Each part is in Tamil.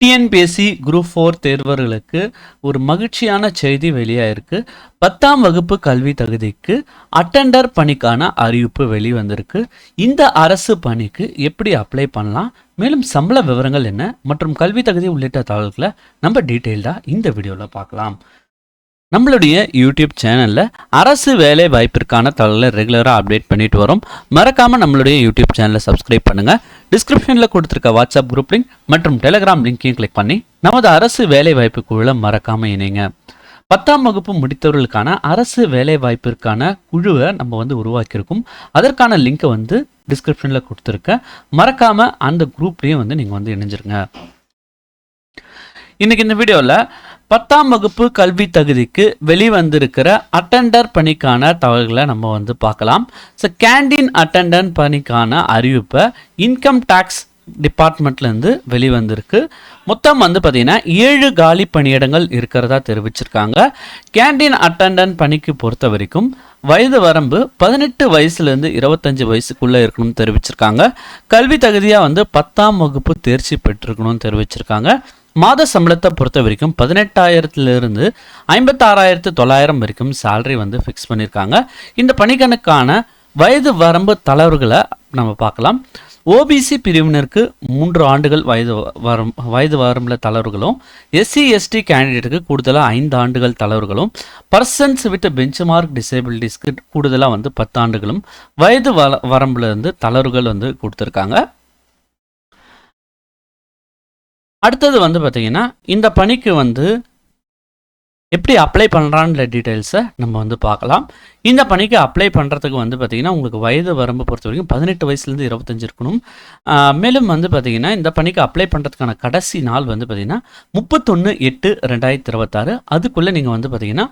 டிஎன்பிஎஸ்சி குரூப் 4 தேர்வர்களுக்கு ஒரு மகிழ்ச்சியான செய்தி வெளியாயிருக்கு. 10ஆம் வகுப்பு கல்வி தகுதிக்கு அட்டெண்டர் பணிக்கான அறிவிப்பு வெளிவந்திருக்கு. இந்த அரசு பணிக்கு எப்படி அப்ளை பண்ணலாம், மேலும் சம்பள விவரங்கள் என்ன மற்றும் கல்வி தகுதி உள்ளிட்ட தகவல்களை நம்ம டீட்டெயில்டாக இந்த வீடியோவில் பார்க்கலாம். நம்மளுடைய யூடியூப் சேனலில் அரசு வேலை வாய்ப்பிற்கான தகவல்களை ரெகுலராக அப்டேட் பண்ணிட்டு வரோம். மறக்காமல் நம்மளுடைய யூடியூப் சேனலை சப்ஸ்கிரைப் பண்ணுங்கள். டிஸ்கிரிப்ஷனில் கொடுத்துருக்க வாட்ஸ்அப் குரூப் லிங்க் மற்றும் டெலிகிராம் லிங்க்கையும் கிளிக் பண்ணி நமது அரசு வேலை வாய்ப்பு குழுவில் மறக்காமல் இணைங்க. 10ஆம் வகுப்பு முடித்தவர்களுக்கான அரசு வேலை வாய்ப்பிற்கான குழுவை நம்ம உருவாக்கியிருக்கோம். அதற்கான லிங்க்கை டிஸ்கிரிப்ஷனில் கொடுத்துருக்கேன். மறக்காமல் அந்த குரூப்லேயும் நீங்கள் இணைஞ்சிருங்க. இன்னைக்கு இந்த வீடியோவில் 10ஆம் வகுப்பு கல்வி தகுதிக்கு வெளிவந்திருக்கிற அட்டெண்டர் பணிக்கான தகவல்களை நம்ம பார்க்கலாம். ஸோ கேண்டீன் அட்டெண்டன்ட் பணிக்கான அறிவிப்பை இன்கம் டேக்ஸ் டிபார்ட்மெண்ட்லேருந்து வெளிவந்திருக்கு. மொத்தம் பார்த்தீங்கன்னா 7 காலி பணியிடங்கள் இருக்கிறதா தெரிவிச்சிருக்காங்க. கேண்டீன் அட்டெண்டன்ட் பணிக்கு பொறுத்த வரைக்கும் வயது வரம்பு 18 வயசுலேருந்து 25 வயசுக்குள்ளே இருக்கணும்னு தெரிவிச்சிருக்காங்க. கல்வி தகுதியாக 10ஆம் வகுப்பு தேர்ச்சி பெற்றிருக்கணும்னு தெரிவிச்சிருக்காங்க. மாத சம்பளத்தை பொறுத்த வரைக்கும் 18,000 56,900 வரைக்கும் சேலரி ஃபிக்ஸ் பண்ணியிருக்காங்க. இந்த பணிக்கணுக்கான வயது வரம்பு தளர்வுகளை நம்ம பார்க்கலாம். ஓபிசி பிரிவினருக்கு 3 ஆண்டுகள் வயது வரம்பில் தளர்வுகளும், எஸ்சி எஸ்டி கேண்டிடேட்டுக்கு கூடுதலாக 5 ஆண்டுகள் தளர்வுகளும், பர்சன்ஸ் வித் பெஞ்ச்மார்க் டிசேபிலிட்டிஸ்க்கு கூடுதலாக 10 ஆண்டுகளும் வயது வரம்புலேருந்து தளர்வுகள் கொடுத்துருக்காங்க. அடுத்தது பார்த்தீங்கன்னா இந்த பணிக்கு எப்படி அப்ளை பண்ணுறான்ற டீட்டெயில்ஸை நம்ம பார்க்கலாம். இந்த பணிக்கு அப்ளை பண்ணுறதுக்கு பார்த்தீங்கன்னா உங்களுக்கு வயது வரம்பு பொறுத்த வரைக்கும் 18 வயசுலேருந்து 25 இருக்கணும். மேலும் பார்த்தீங்கன்னா இந்த பணிக்கு அப்ளை பண்ணுறதுக்கான கடைசி நாள் பார்த்தீங்கன்னா 31/8/2026. அதுக்குள்ளே நீங்கள் பார்த்தீங்கன்னா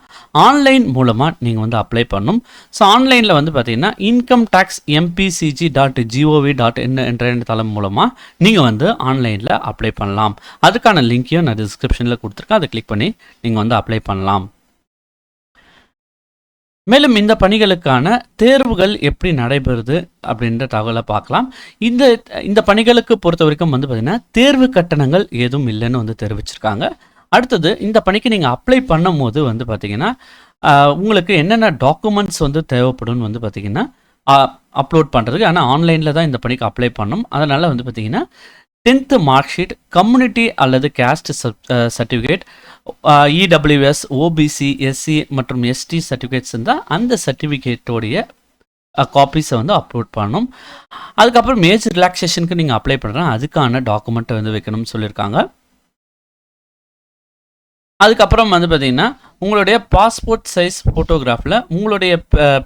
ஆன்லைன் மூலமாக நீங்கள் அப்ளை பண்ணணும். ஸோ ஆன்லைனில் பார்த்தீங்கன்னா income tax mpcg.gov.in என்ற தளம் மூலமாக நீங்கள் ஆன்லைனில் அப்ளை பண்ணலாம். அதுக்கான லிங்க்கையும் நான் டிஸ்கிரிப்ஷனில் கொடுத்துருக்கேன். அதை கிளிக் பண்ணி நீங்கள் அப்ளை பண்ணலாம். மேலும் இந்த பணிகளுக்கான தேர்வுகள் எப்படி நடைபெறுது அப்படின்ற தகவலை பார்க்கலாம். இந்த பணிகளுக்கு பொறுத்த வரைக்கும் பார்த்தீங்கன்னா தேர்வு கட்டணங்கள் எதுவும் இல்லைன்னு தெரிவிச்சிருக்காங்க. அடுத்தது இந்த பணிக்கு நீங்கள் அப்ளை பண்ணும் போது பார்த்தீங்கன்னா உங்களுக்கு என்னென்ன டாக்குமெண்ட்ஸ் தேவைப்படும் பார்த்தீங்கன்னா அப்லோட் பண்ணுறதுக்கு. ஆனால் ஆன்லைனில் தான் இந்த பணிக்கு அப்ளை பண்ணணும். அதனால் பார்த்தீங்கன்னா 10th மார்க் ஷீட், கம்யூனிட்டி அல்லது caste certificate, EWS, OBC, SC மற்றும் எஸ்டி சர்டிஃபிகேட்ஸ் இருந்தால் அந்த சர்டிஃபிகேட்டோடைய காப்பீஸை அப்லோட் பண்ணணும். அதுக்கப்புறம் ஏஜ் ரிலாக்ஸேஷனுக்கு நீங்கள் அப்ளை பண்ணுறேன், அதுக்கான டாக்குமெண்ட்டை வைக்கணும்னு சொல்லியிருக்காங்க. அதுக்கப்புறம் பார்த்தீங்கன்னா உங்களுடைய பாஸ்போர்ட் சைஸ் ஃபோட்டோகிராஃபில் உங்களுடைய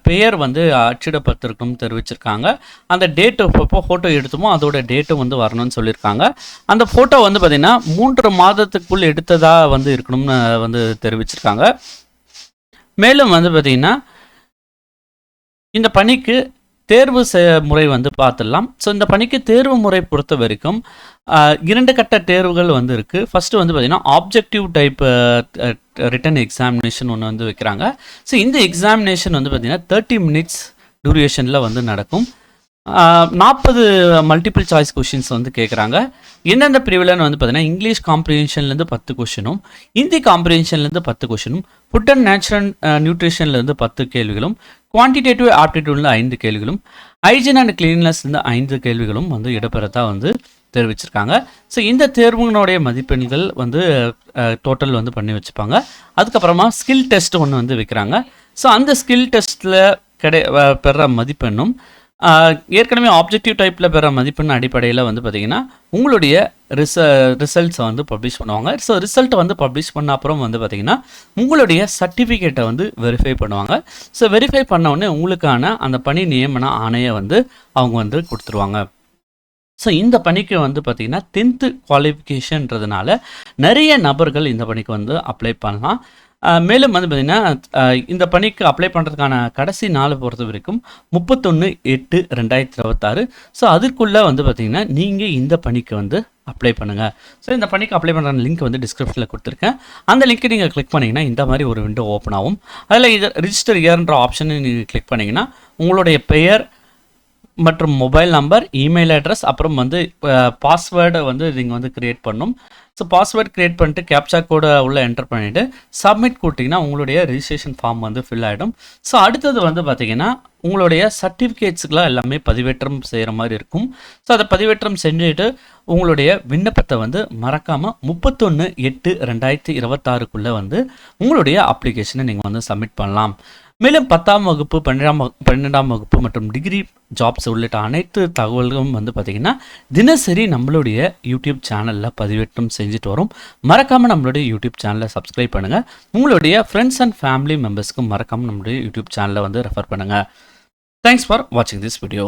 பெயர் அச்சிடப்பட்டிருக்கணும்னு தெரிவிச்சிருக்காங்க. அந்த டேட்டு எப்போ ஃபோட்டோ எடுத்தோமோ அதோட டேட்டு வரணும்னு சொல்லியிருக்காங்க. அந்த ஃபோட்டோ பார்த்தீங்கன்னா 3 மாதத்துக்குள் எடுத்ததாக இருக்கணும்னு தெரிவிச்சிருக்காங்க. மேலும் பார்த்தீங்கன்னா இந்த பணிக்கு தேர்வு முறை பார்த்துடலாம். ஸோ இந்த பணிக்கு தேர்வு முறை பொறுத்த வரைக்கும் 2 கட்ட தேர்வுகள் இருக்குது. ஃபஸ்ட்டு பார்த்தீங்கன்னா ஆப்ஜெக்டிவ் டைப் ரிட்டன் எக்ஸாமினேஷன் ஒன்று வைக்கிறாங்க. ஸோ இந்த எக்ஸாமினேஷன் பார்த்தீங்கன்னா 30 minutes டியூரேஷனில் நடக்கும். 40 மல்டிபிள் சாய்ஸ் கொஷின்ஸ் கேட்குறாங்க. எந்தெந்த பிரிவில்னு பார்த்தீங்கன்னா இங்கிலீஷ் காம்ப்ரிஹென்ஷன்லேருந்து 10 கொஷினும், ஹிந்தி காம்ப்ரிஹென்ஷன்லேருந்து 10 கொஷினும், ஃபுட் அண்ட் நேச்சுரல் நியூட்ரிஷன்லேருந்து 10 கேள்விகளும், குவான்டிடேட்டிவ் ஆப்டிடியூடில் 5 கேள்விகளும், ஹைஜீன் அண்ட் கிளீன்லெஸ்லேருந்து 5 கேள்விகளும் இடப்பெறதா தெரிவிச்சிருக்காங்க. ஸோ இந்த தேர்வுகளுடைய மதிப்பெண்கள் டோட்டல் பண்ணி வச்சுப்பாங்க. அதுக்கப்புறமா ஸ்கில் டெஸ்ட் ஒன்று வைக்கிறாங்க. ஸோ அந்த ஸ்கில் டெஸ்ட்டில் பெற மதிப்பெண்ணும் ஏற்கனவே ஆப்ஜெக்டிவ் டைப்பில் பெற மதிப்பெண் அடிப்படையில் பார்த்தீங்கன்னா உங்களுடைய ரிசல்ட்ஸை பப்ளிஷ் பண்ணுவாங்க. ஸோ ரிசல்ட்டை பப்ளிஷ் பண்ண அப்புறம் பார்த்தீங்கன்னா உங்களுடைய சர்டிஃபிகேட்டை வெரிஃபை பண்ணுவாங்க. ஸோ வெரிஃபை பண்ண உடனே உங்களுக்கான அந்த பணி நியமன ஆணையை அவங்க கொடுத்துருவாங்க. ஸோ இந்த பணிக்கு பார்த்தீங்கன்னா 10th குவாலிஃபிகேஷன்றதுனால நிறைய நபர்கள் இந்த பணிக்கு அப்ளை பண்ணலாம். மேலும் பார்த்தீங்கன்னா இந்த பணிக்கு அப்ளை பண்ணுறதுக்கான கடைசி நாளை பொறுத்த வரைக்கும் 31/8/2026. ஸோ அதுக்குள்ளே பார்த்தீங்கன்னா நீங்கள் இந்த பணிக்கு அப்ளை பண்ணுங்கள். ஸோ இந்த பணிக்கு அப்ளை பண்ணுற லிங்க் டிஸ்கிரிப்ஷனில் கொடுத்துருக்கேன். அந்த லிங்க்கை நீங்கள் கிளிக் பண்ணிங்கன்னா இந்த மாதிரி ஒரு விண்டோ ஓப்பன் ஆகும். அதில் இது ரிஜிஸ்டர் இயர்ன்ற ஆப்ஷனை நீங்கள் கிளிக் பண்ணிங்கன்னா உங்களுடைய பெயர், மற்றும் மொபைல் நம்பர், இமெயில் அட்ரஸ், அப்புறம் வந்து பாஸ்வேர்டை வந்து நீங்கள் வந்து கிரியேட் பண்ணணும். ஸோ பாஸ்வேர்ட் கிரியேட் பண்ணிட்டு கேப்சா கோடை உள்ள என்டர் பண்ணிவிட்டு சப்மிட் கொடுத்தீங்கன்னா உங்களுடைய ரிஜிஸ்ட்ரேஷன் ஃபார்ம் வந்து ஃபில் ஆகிடும். ஸோ அடுத்தது வந்து பார்த்தீங்கன்னா உங்களுடைய சர்டிஃபிகேட்ஸுக்கெலாம் எல்லாமே பதிவேற்றம் செய்கிற மாதிரி இருக்கும். ஸோ அதை பதிவேற்றம் செஞ்சுட்டு உங்களுடைய விண்ணப்பத்தை வந்து மறக்காமல் 31/8/2026 வந்து உங்களுடைய அப்ளிகேஷனை நீங்கள் வந்து சப்மிட் பண்ணலாம். மேலும் 10ஆம் வகுப்பு 12ஆம் வகுப்பு மற்றும் டிகிரி ஜாப்ஸ் உள்ளிட்ட அனைத்து தகவல்களும் வந்து பார்த்திங்கன்னா தினசரி நம்மளுடைய யூடியூப் சேனலில் பதிவேற்றம் செஞ்சுட்டு வரும். மறக்காமல் நம்மளுடைய யூடியூப் சேனலை சப்ஸ்கிரைப் பண்ணுங்கள். உங்களுடைய ஃப்ரெண்ட்ஸ் அண்ட் ஃபேமிலி மெம்பர்ஸ்க்கும் மறக்காமல் நம்மளுடைய யூடியூப் சேனலை வந்து ரெஃபர் பண்ணுங்கள். தேங்க்ஸ் ஃபார் வாட்சிங் திஸ் வீடியோ.